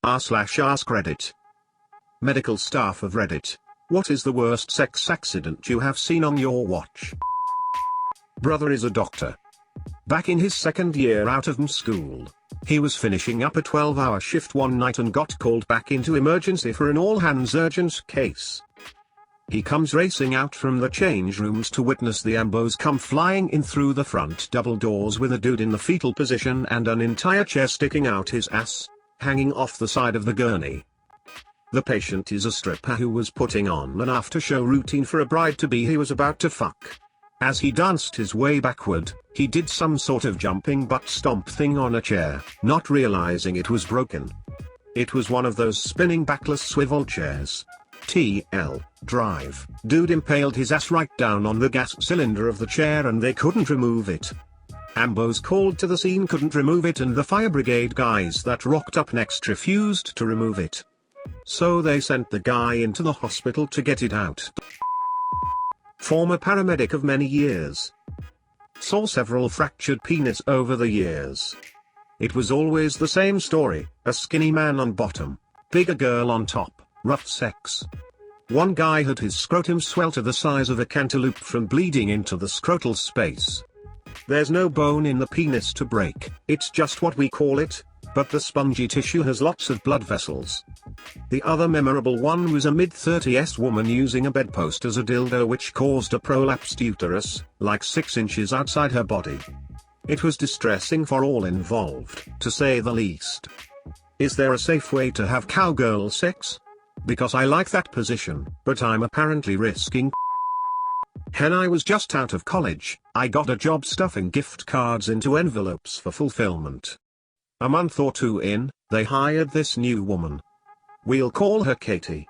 r/AskReddit. Medical staff of Reddit. What is the worst sex accident you have seen on your watch? Brother is a doctor. Back in his second year out of school, he was finishing up a 12-hour shift one night and got called back into emergency for an all-hands urgent case. He comes racing out from the change rooms to witness the ambos come flying in through the front double doors with a dude in the fetal position and an entire chair sticking out his ass, hanging off the side of the gurney. The patient is a stripper who was putting on an after-show routine for a bride-to-be he was about to fuck. As he danced his way backward, he did some sort of jumping butt stomp thing on a chair, not realizing it was broken. It was one of those spinning backless swivel chairs. TL, drive. Dude impaled his ass right down on the gas cylinder of the chair and they couldn't remove it. Ambos called to the scene couldn't remove it and the fire brigade guys that rocked up next refused to remove it. So they sent the guy into the hospital to get it out. Former paramedic of many years. Saw several fractured penis over the years. It was always the same story, a skinny man on bottom, bigger girl on top, rough sex. One guy had his scrotum swell to the size of a cantaloupe from bleeding into the scrotal space. There's no bone in the penis to break, it's just what we call it, but the spongy tissue has lots of blood vessels. The other memorable one was a mid-30s woman using a bedpost as a dildo which caused a prolapsed uterus, like 6 inches outside her body. It was distressing for all involved, to say the least. Is there a safe way to have cowgirl sex? Because I like that position, but I'm apparently risking. When I was just out of college, I got a job stuffing gift cards into envelopes for fulfillment. A month or two in, they hired this new woman. We'll call her Katie.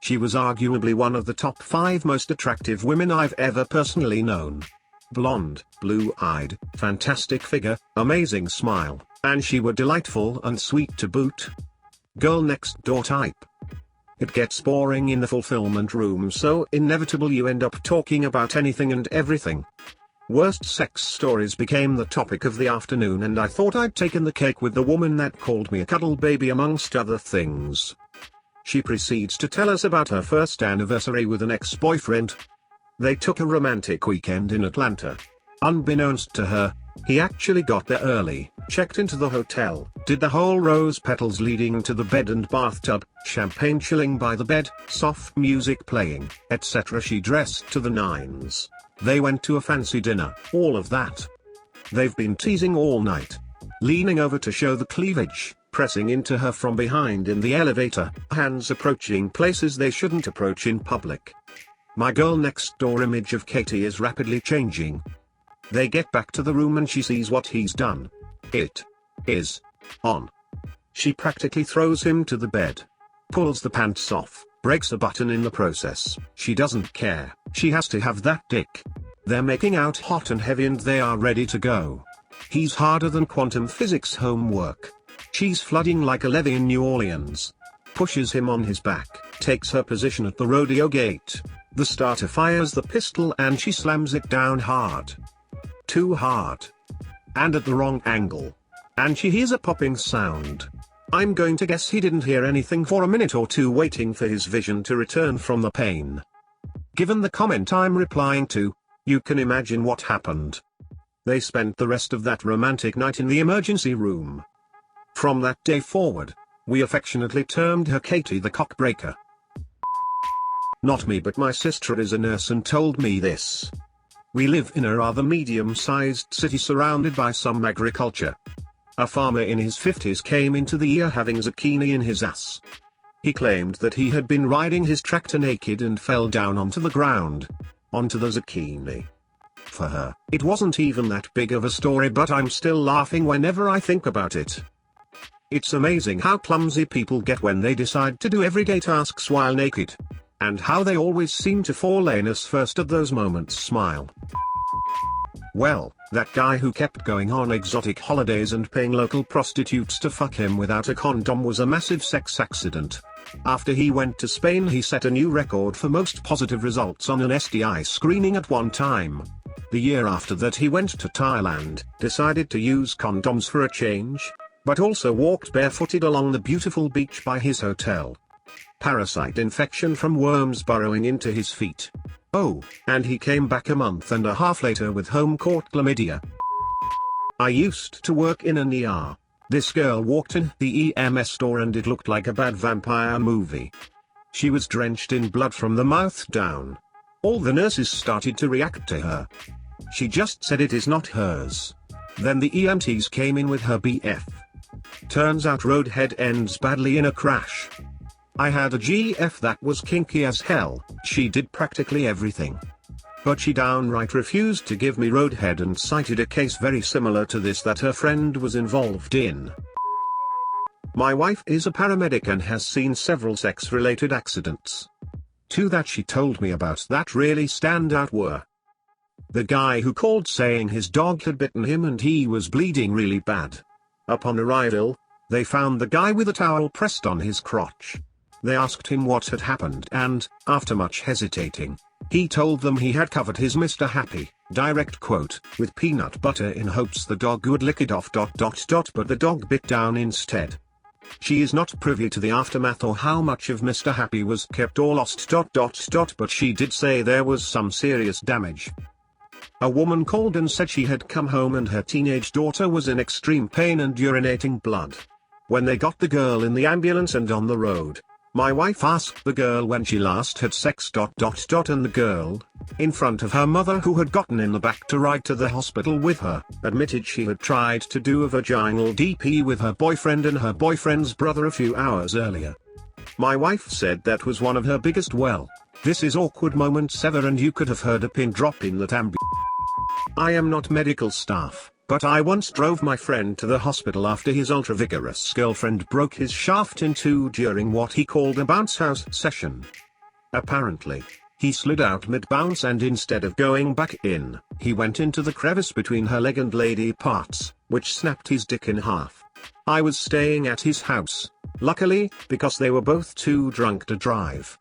She was arguably one of the top 5 most attractive women I've ever personally known. Blonde, blue-eyed, fantastic figure, amazing smile, and she were delightful and sweet to boot. Girl next door type. It gets boring in the fulfillment room, so inevitable you end up talking about anything and everything. Worst sex stories became the topic of the afternoon and I thought I'd taken the cake with the woman that called me a cuddle baby amongst other things. She proceeds to tell us about her first anniversary with an ex-boyfriend. They took a romantic weekend in Atlanta. Unbeknownst to her, he actually got there early, checked into the hotel, did the whole rose petals leading to the bed and bathtub, champagne chilling by the bed, soft music playing, etc. She dressed to the nines. They went to a fancy dinner, all of that. They've been teasing all night. Leaning over to show the cleavage, pressing into her from behind in the elevator, hands approaching places they shouldn't approach in public. My girl next door image of Katie is rapidly changing. They get back to the room and she sees what he's done. It is on. She practically throws him to the bed. Pulls the pants off, breaks a button in the process. She doesn't care, she has to have that dick. They're making out hot and heavy and they are ready to go. He's harder than quantum physics homework. She's flooding like a levee in New Orleans. Pushes him on his back, takes her position at the rodeo gate. The starter fires the pistol and she slams it down hard. Too hard. And at the wrong angle. And she hears a popping sound. I'm going to guess he didn't hear anything for a minute or two, waiting for his vision to return from the pain. Given the comment I'm replying to, you can imagine what happened. They spent the rest of that romantic night in the emergency room. From that day forward, we affectionately termed her Katie the cockbreaker. Not me, but my sister is a nurse and told me this. We live in a rather medium-sized city surrounded by some agriculture. A farmer in his 50s came into the year having zucchini in his ass. He claimed that he had been riding his tractor naked and fell down onto the ground. Onto the zucchini. For her, it wasn't even that big of a story, but I'm still laughing whenever I think about it. It's amazing how clumsy people get when they decide to do everyday tasks while naked. And how they always seem to fall anus first at those moments. Smile. Well, that guy who kept going on exotic holidays and paying local prostitutes to fuck him without a condom was a massive sex accident. After he went to Spain, he set a new record for most positive results on an STI screening at one time. The year after that he went to Thailand, decided to use condoms for a change. but also walked barefooted along the beautiful beach by his hotel. Parasite infection from worms burrowing into his feet. Oh, and he came back a month and a half later with home-caught chlamydia. I used to work in an ER. This girl walked in the EMS store and it looked like a bad vampire movie. She was drenched in blood from the mouth down. All the nurses started to react to her. She just said it is not hers. Then the EMTs came in with her BF. Turns out roadhead ends badly in a crash. I had a GF that was kinky as hell. She did practically everything. But she downright refused to give me roadhead and cited a case very similar to this that her friend was involved in. My wife is a paramedic and has seen several sex-related accidents. Two that she told me about that really stand out were: the guy who called saying his dog had bitten him and he was bleeding really bad. Upon arrival, they found the guy with a towel pressed on his crotch. They asked him what had happened and, after much hesitating, he told them he had covered his Mr. Happy, direct quote, with peanut butter in hopes the dog would lick it off. But the dog bit down instead. She is not privy to the aftermath or how much of Mr. Happy was kept or lost. But she did say there was some serious damage. A woman called and said she had come home and her teenage daughter was in extreme pain and urinating blood. When they got the girl in the ambulance and on the road, my wife asked the girl when she last had sex. And the girl, in front of her mother who had gotten in the back to ride to the hospital with her, admitted she had tried to do a vaginal DP with her boyfriend and her boyfriend's brother a few hours earlier. My wife said that was one of her biggest this is awkward moments ever, and you could have heard a pin drop in that ambulance. I am not medical staff, but I once drove my friend to the hospital after his ultra-vigorous girlfriend broke his shaft in two during what he called a bounce house session. Apparently, he slid out mid-bounce and instead of going back in, he went into the crevice between her leg and lady parts, which snapped his dick in half. I was staying at his house, luckily, because they were both too drunk to drive.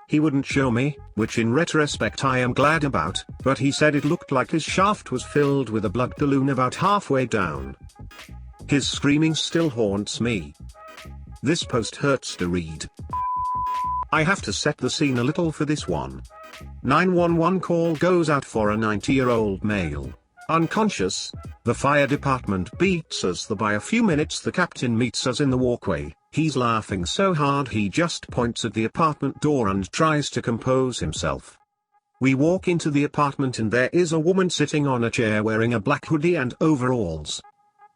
He wouldn't show me, which in retrospect I am glad about, but he said it looked like his shaft was filled with a blood balloon about halfway down. His screaming still haunts me. This post hurts to read. I have to set the scene a little for this one. 911 call goes out for a 90-year-old male, unconscious. The fire department beats us there by a few minutes. The captain meets us in the walkway. He's laughing so hard he just points at the apartment door and tries to compose himself. We walk into the apartment and there is a woman sitting on a chair wearing a black hoodie and overalls.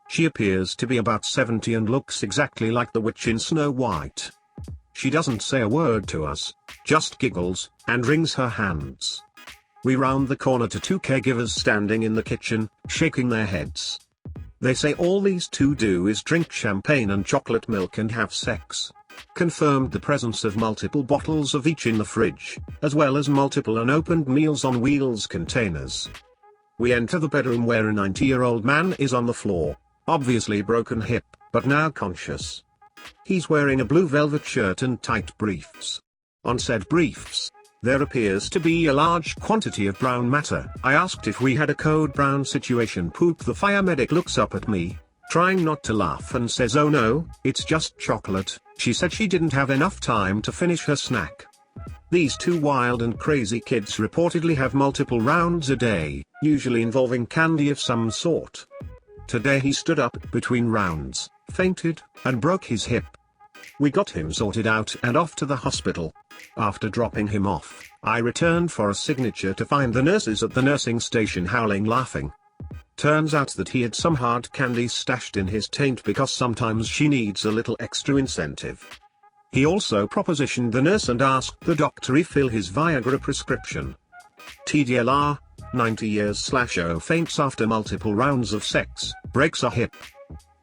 She appears to be about 70 and looks exactly like the witch in Snow White. She doesn't say a word to us, just giggles, and wrings her hands. We round the corner to two caregivers standing in the kitchen, shaking their heads. They say all these two do is drink champagne and chocolate milk and have sex. Confirmed the presence of multiple bottles of each in the fridge, as well as multiple unopened Meals on Wheels containers. We enter the bedroom where a 90-year-old man is on the floor, obviously broken hip, but now conscious. He's wearing a blue velvet shirt and tight briefs. On said briefs, there appears to be a large quantity of brown matter. I asked if we had a code brown situation. Poop. The fire medic looks up at me, trying not to laugh, and says, "Oh no, it's just chocolate." She said she didn't have enough time to finish her snack. These two wild and crazy kids reportedly have multiple rounds a day, usually involving candy of some sort. Today he stood up between rounds, fainted, and broke his hip. We got him sorted out and off to the hospital. After dropping him off, I returned for a signature to find the nurses at the nursing station howling laughing. Turns out that he had some hard candy stashed in his taint because sometimes she needs a little extra incentive. He also propositioned the nurse and asked the doctor to refill his Viagra prescription. TDLR, 90 years/0 faints after multiple rounds of sex, breaks a hip.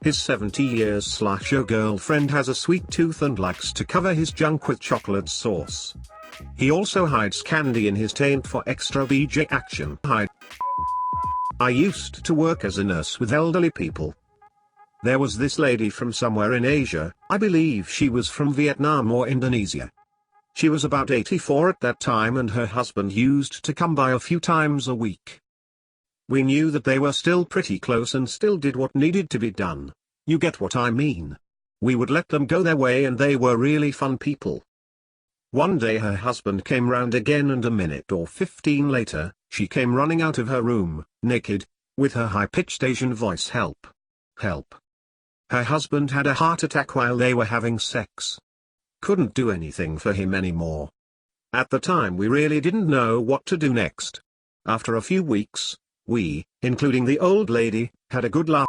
His 70 years/0 girlfriend has a sweet tooth and likes to cover his junk with chocolate sauce. He also hides candy in his taint for extra BJ action. I used to work as a nurse with elderly people. There was this lady from somewhere in Asia, I believe she was from Vietnam or Indonesia. She was about 84 at that time and her husband used to come by a few times a week. We knew that they were still pretty close and still did what needed to be done. You get what I mean? We would let them go their way and they were really fun people. One day her husband came round again and a minute or 15 later, she came running out of her room, naked, with her high-pitched Asian voice, "Help! Help!" Her husband had a heart attack while they were having sex. Couldn't do anything for him anymore. At the time we really didn't know what to do next. After a few weeks, we, including the old lady, had a good laugh.